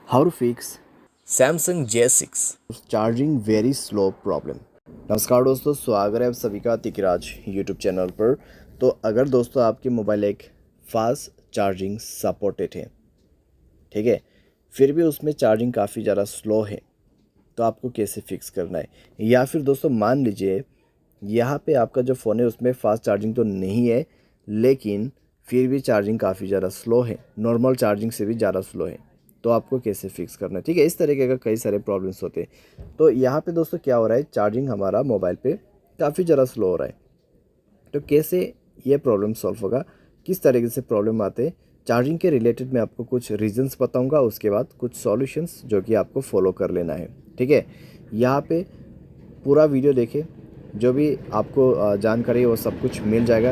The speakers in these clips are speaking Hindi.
How to fix Samsung J6। Charging very slow problem. नमस्कार दोस्तों, स्वागत है आप सभी का तिकराज यूट्यूब चैनल पर। तो अगर दोस्तों आपके मोबाइल एक फास्ट चार्जिंग सपोर्टेड है, ठीक है, फिर भी उसमें चार्जिंग काफ़ी ज़्यादा स्लो है, तो आपको कैसे फिक्स करना है। या फिर दोस्तों मान लीजिए यहाँ पे आपका जो फ़ोन है उसमें फास्ट चार्जिंग तो नहीं है, लेकिन फिर भी चार्जिंग काफ़ी ज़्यादा स्लो है, नॉर्मल चार्जिंग से भी ज़्यादा स्लो है, तो आपको कैसे फिक्स करना है। ठीक है, इस तरीके का कई सारे प्रॉब्लम्स होते हैं। तो यहाँ पे दोस्तों क्या हो रहा है, चार्जिंग हमारा मोबाइल पे काफ़ी ज़्यादा स्लो हो रहा है, तो कैसे ये प्रॉब्लम सॉल्व होगा, किस तरीके से प्रॉब्लम आते हैं, चार्जिंग के रिलेटेड मैं आपको कुछ रीजंस बताऊंगा, उसके बाद कुछ सॉल्यूशंस जो कि आपको फॉलो कर लेना है। ठीक है, यहाँ पे पूरा वीडियो देखें, जो भी आपको जानकारी है वो सब कुछ मिल जाएगा।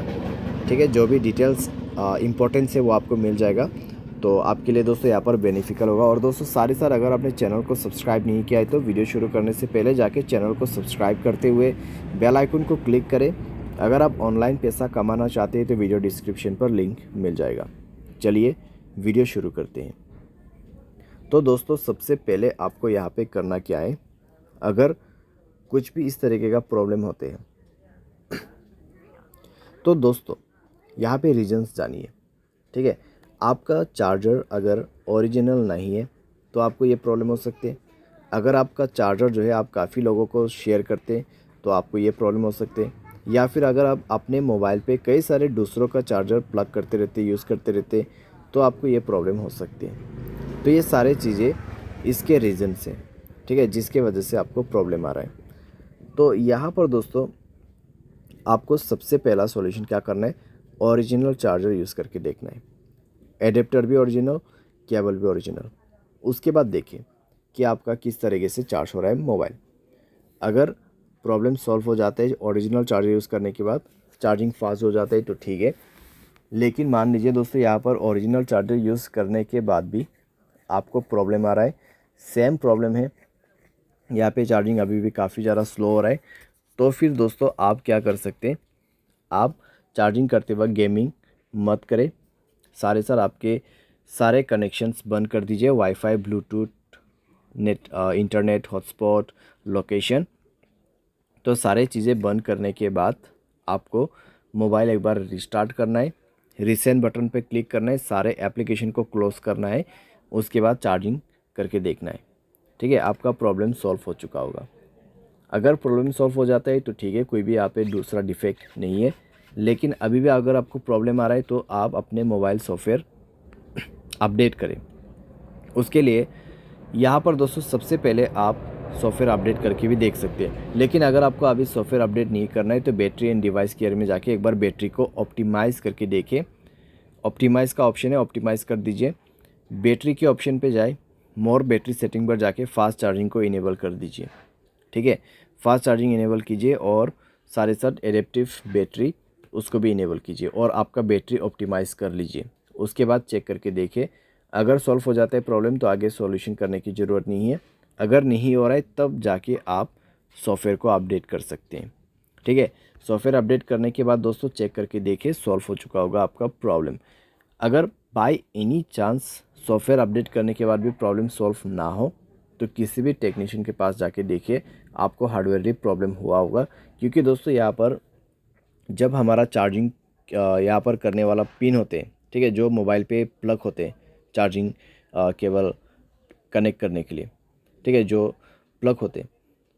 ठीक है, जो भी डिटेल्स इंपॉर्टेंस है वो आपको मिल जाएगा, तो आपके लिए दोस्तों यहाँ पर बेनिफिशियल होगा। और दोस्तों साथ ही साथ अगर आपने चैनल को सब्सक्राइब नहीं किया है तो वीडियो शुरू करने से पहले जाके चैनल को सब्सक्राइब करते हुए बेल आइकन को क्लिक करें। अगर आप ऑनलाइन पैसा कमाना चाहते हैं तो वीडियो डिस्क्रिप्शन पर लिंक मिल जाएगा। चलिए वीडियो शुरू करते हैं। तो दोस्तों सबसे पहले आपको यहाँ पे करना क्या है, अगर कुछ भी इस तरीके का प्रॉब्लम होते हैं तो दोस्तों यहाँ पे रीजंस जानिए। ठीक है, आपका चार्जर अगर ओरिजिनल नहीं है तो आपको ये प्रॉब्लम हो सकती है। अगर आपका चार्जर जो है आप काफ़ी लोगों को शेयर करते हैं तो आपको ये प्रॉब्लम हो सकती है। या फिर अगर आप अपने मोबाइल पे कई सारे दूसरों का चार्जर प्लग करते रहते, यूज़ करते रहते, तो आपको ये प्रॉब्लम हो सकती है। तो ये सारे चीज़ें इसके रीजंस हैं, ठीक है, जिसके वजह से आपको प्रॉब्लम आ रहा है। तो यहाँ पर दोस्तों आपको सबसे पहला सॉल्यूशन क्या करना है, ओरिजिनल चार्जर यूज़ करके देखना है। एडेप्टर भी ओरिजिनल, केबल भी ओरिजिनल। उसके बाद देखिए कि आपका किस तरीके से चार्ज हो रहा है मोबाइल। अगर प्रॉब्लम सॉल्व हो जाता है ओरिजिनल चार्जर यूज़ करने के बाद, चार्जिंग फास्ट हो जाता है तो ठीक है। लेकिन मान लीजिए दोस्तों यहाँ पर ओरिजिनल चार्जर यूज़ करने के बाद भी आपको प्रॉब्लम आ रहा है, सेम प्रॉब्लम है, यहाँ पे चार्जिंग अभी भी काफ़ी ज़्यादा स्लो हो रहा है, तो फिर दोस्तों आप क्या कर सकते हैं, आप चार्जिंग करते वक्त गेमिंग मत करें। सारे आपके सारे कनेक्शंस बंद कर दीजिए, wifi, Bluetooth, net, internet, hotspot, location. तो सारे चीज़ें बंद करने के बाद आपको मोबाइल एक बार रिस्टार्ट करना है, रीसेंट बटन पे क्लिक करना है, सारे एप्लीकेशन को क्लोज़ करना है, उसके बाद चार्जिंग करके देखना है। ठीक है, आपका प्रॉब्लम सॉल्व हो चुका होगा। अगर प्रॉब्लम सॉल्व हो जाता है तो ठीक है, कोई भी यहाँ पे दूसरा डिफेक्ट नहीं है। लेकिन अभी भी अगर आपको प्रॉब्लम आ रहा है तो आप अपने मोबाइल सॉफ्टवेयर अपडेट करें। उसके लिए यहाँ पर दोस्तों सबसे पहले आप सॉफ्टवेयर अपडेट करके भी देख सकते हैं। लेकिन अगर आपको अभी सॉफ्टवेयर अपडेट नहीं करना है तो बैटरी एंड डिवाइस केयर में जाके एक बार बैटरी को ऑप्टिमाइज़ करके देखें। ऑप्टिमाइज़ का ऑप्शन है, ऑप्टिमाइज़ कर दीजिए। बैटरी के ऑप्शन पे जाए, मोर बैटरी सेटिंग पर जाके फास्ट चार्जिंग को इनेबल कर दीजिए। ठीक है, फास्ट चार्जिंग इनेबल कीजिए और साथ एडेप्टिव बैटरी उसको भी इनेबल कीजिए और आपका बैटरी ऑप्टिमाइज़ कर लीजिए। उसके बाद चेक करके देखिए, अगर सॉल्व हो जाता है प्रॉब्लम तो आगे सॉल्यूशन करने की ज़रूरत नहीं है। अगर नहीं हो रहा है तब जाके आप सॉफ्टवेयर को अपडेट कर सकते हैं। ठीक है, सॉफ्टवेयर अपडेट करने के बाद दोस्तों चेक करके देखिए सॉल्व हो चुका होगा आपका प्रॉब्लम। अगर by any chance software update करने के बाद भी प्रॉब्लम सॉल्व ना हो तो किसी भी टेक्नीशियन के पास जाके देखिए, आपको हार्डवेयर प्रॉब्लम हुआ होगा। क्योंकि दोस्तों यहाँ पर जब हमारा चार्जिंग यहाँ पर करने वाला पिन होते हैं, ठीक है, जो मोबाइल पे प्लग होते हैं चार्जिंग केबल कनेक्ट करने के लिए, ठीक है, जो प्लग होते हैं,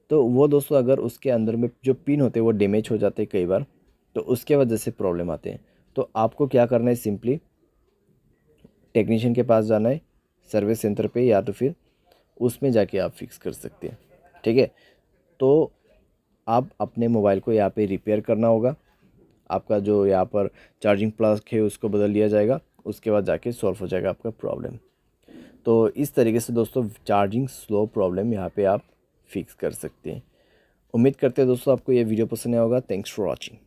तो वो दोस्तों अगर उसके अंदर में जो पिन होते हैं वो डैमेज हो जाते हैं कई बार, तो उसके वजह से प्रॉब्लम आते हैं। तो आपको क्या करना है, सिंपली टेक्नीशियन के पास जाना है, सर्विस सेंटर पे, या तो फिर उसमें जाके आप फिक्स कर सकते हैं। ठीक है, तो आप अपने मोबाइल को यहाँ पे रिपेयर करना होगा। आपका जो यहाँ पर चार्जिंग प्लग है उसको बदल दिया जाएगा, उसके बाद जाके सॉल्व हो जाएगा आपका प्रॉब्लम। तो इस तरीके से दोस्तों चार्जिंग स्लो प्रॉब्लम यहाँ पे आप फिक्स कर सकते हैं। उम्मीद करते हैं दोस्तों आपको ये वीडियो पसंद आया होगा। Thanks for watching.